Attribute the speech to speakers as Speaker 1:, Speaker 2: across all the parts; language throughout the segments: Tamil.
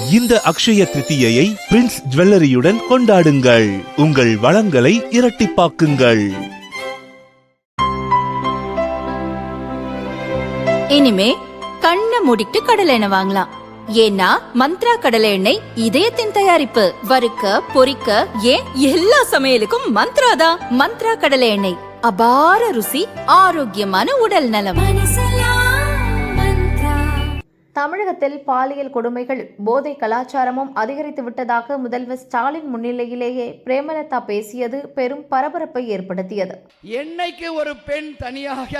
Speaker 1: இந்த அக்ஷய திருதியை பிரின்ஸ் ஜுவல்லரியுடன் கொண்டாடுங்கள். உங்கள் வளங்களை இரட்டிப்பாக்குங்கள்.
Speaker 2: இனிமே கண்ணை மூடிட்டு கடலை எண்ணெய் வாங்கலாம். ஏன்னா மந்த்ரா கடலை எண்ணெய் இதயத்தின் தயாரிப்பு. வறுக்க பொரிக்க ஏன் எல்லா சமையலுக்கும் மந்த்ரா தான். மந்த்ரா கடலை எண்ணெய், அபார ருசி, ஆரோக்கியமான உடல் நலம்.
Speaker 3: தமிழகத்தில் பாலியல் கொடுமைகள், போதை கலாச்சாரமும் அதிகரித்து விட்டதாக முதல்வர் ஸ்டாலின் முன்னிலையிலேயே பிரேமலதா பேசியது பெரும் பரபரப்பை ஏற்படுத்தியது.
Speaker 4: என்னைக்கு ஒரு பெண் தனியாக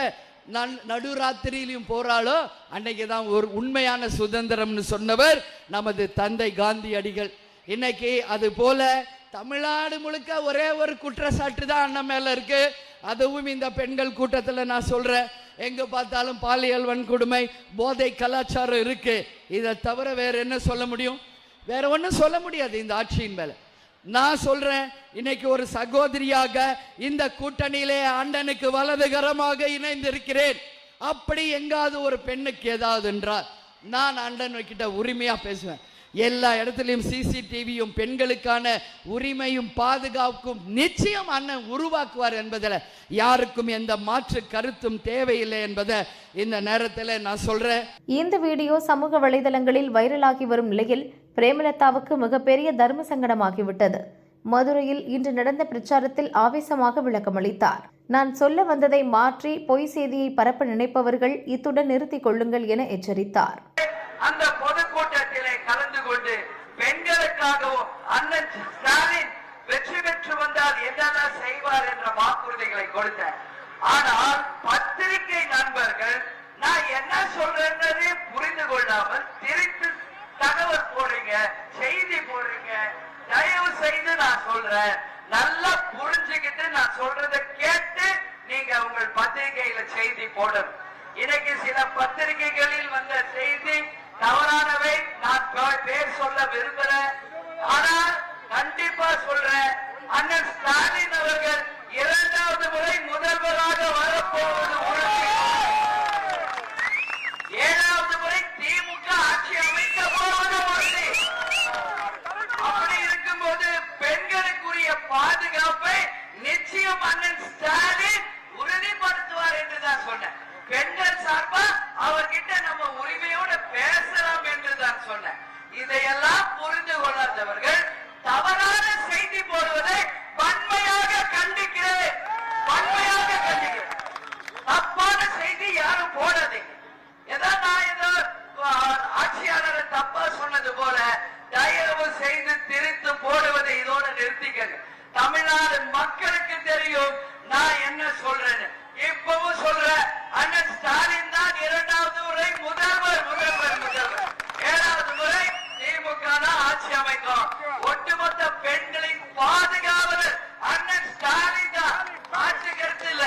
Speaker 4: நடுராத்திரியிலும் போறாளோ அன்னைக்கு தான் ஒரு உண்மையான சுதந்திரம்னு சொன்னவர் நமது தந்தை காந்தியடிகள். இன்னைக்கு அது போல தமிழ்நாடு முழுக்க ஒரே ஒரு குற்றச்சாட்டு தான் அண்ணன் மேல இருக்கு. அதுவும் இந்த பெண்கள் கூட்டத்தில் நான் சொல்றேன், எங்க பார்த்தாலும் பாலியல் வன்கொடுமை, போதை கலாச்சாரம் இருக்கு. இதை தவிர வேற என்ன சொல்ல முடியும்? வேற ஒன்றும் சொல்ல முடியாது இந்த ஆட்சியின் மேல. நான் சொல்றேன், இன்னைக்கு ஒரு சகோதரியாக இந்த கூட்டணியிலே அண்ணனுக்கு வலதுகரமாக இணைந்திருக்கிறேன். அப்படி எங்காவது ஒரு பெண்ணுக்கு ஏதாவது என்றால் நான் அண்ணன் கிட்ட உரிமையா பேசுவேன். எல்லா இடத்துலையும் சிசிடிவியும் பெண்களுக்கான உரிமையும் பாதுகாப்பும் நிச்சயம் அண்ணன் உருவாக்குவார் என்பதில் யாருக்கும் எந்த மாற்று கருத்தும் தேவையில்லை என்பதை இந்த நேரத்தில் நான் சொல்றேன்.
Speaker 3: இந்த வீடியோ சமூக வலைதளங்களில் வைரலாகி வரும் நிலையில் பிரேமலதாவுக்கு மிகப்பெரிய தர்ம சங்கடமாகிவிட்டது. மதுரையில் இன்று நடந்த பிரச்சாரத்தில் ஆவேசமாக விளக்கமளித்தார். நான் சொல்ல வந்ததை மாற்றி பொய் செய்தியை பரப்ப நினைப்பவர்கள் இத்துடன் நிறுத்திக் கொள்ளுங்கள் என எச்சரித்தார்.
Speaker 5: அந்த பொதுக்கூட்டத்திலே கலந்து கொண்டு பெண்களுக்காகவும் அண்ணன் ஸ்டாலின் வெற்றி பெற்று வந்தால் என்னென்ன செய்வார் என்ற வாக்குறுதிகளை கொடுத்தார். ஆனால் பத்திரிகை நண்பர்கள் நான் என்ன சொல்றேன்னு புரிந்து கொள்ளாமல் திரித்து தகவல் போடுறீங்க, செய்தி போடுறீங்க. தயவு செய்து நான் சொல்றேன், நல்லா புரிஞ்சுக்கிட்டு நான் சொல்றதை கேட்டு நீங்க உங்கள் பத்திரிகையில செய்தி போடணும். இன்னைக்கு சில பத்திரிகைகளில் வந்த செய்தி தவறானவை. நான் பேர் சொல்ல விரும்புறேன், ஆனால் கண்டிப்பா சொல்றேன், அண்ணன் ஸ்டாலின் அவர்கள் 2வது முறை முதல்வராக வரப்போவது உறுதி. 7வது முறை திமுக ஆட்சி அமைக்க போவது உறுதி. அப்படி இருக்கும்போது பெண்களுக்குரிய பாதுகாப்பை நிச்சயம் அண்ணன் ஸ்டாலின் உறுதிப்படுத்துவார் என்று தான் சொன்னேன். பெண்கள் சார்பா அவர்கிட்ட நம்ம உரிமையோட பேசலாம் என்று தான் சொன்னேன். இதையெல்லாம் புரிந்து கொள்ளாதவர்கள் தவறான செய்தி போடுவதை வன்மையாக கண்டிக்கிறேன். வன்மையாக கண்டிக்கிறேன். தப்பான செய்தி யாரும் போடாதீங்க. நான் ஏதோ ஆட்சியாளரை தப்பா சொன்னது போல தயவு செய்து திரித்து போடுவதை இதோட நிறுத்திக்கங்க. தமிழ்நாடு மக்களுக்கு தெரியும் நான் என்ன சொல்றேன்னு. இப்பவும் சொல்ற, அண்ணன் ஸ்டாலின் தான் 2வது முறை முதல்வர். 7வது முறை திமுக தான் ஆட்சி அமைக்கும். ஒட்டுமொத்த பெண்களின் பாதுகாவலர் அண்ணன் ஸ்டாலின் தான். மாற்று கருத்து இல்ல.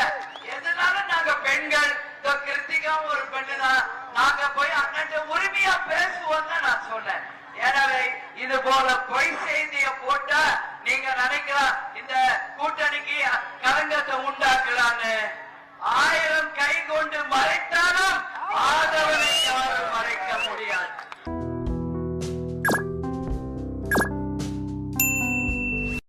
Speaker 5: எதனால நாங்க பெண்கள், கிருத்திகாவும் ஒரு பெண்ணு தான், நாங்க போய் அண்ணன் உரிமையா பேசுவோம் தான் நான் சொன்னேன். எனவே இது போல பொய் செய்திய போட்டா நீங்க நினைக்கலாம் இந்த கூட்டணிக்கு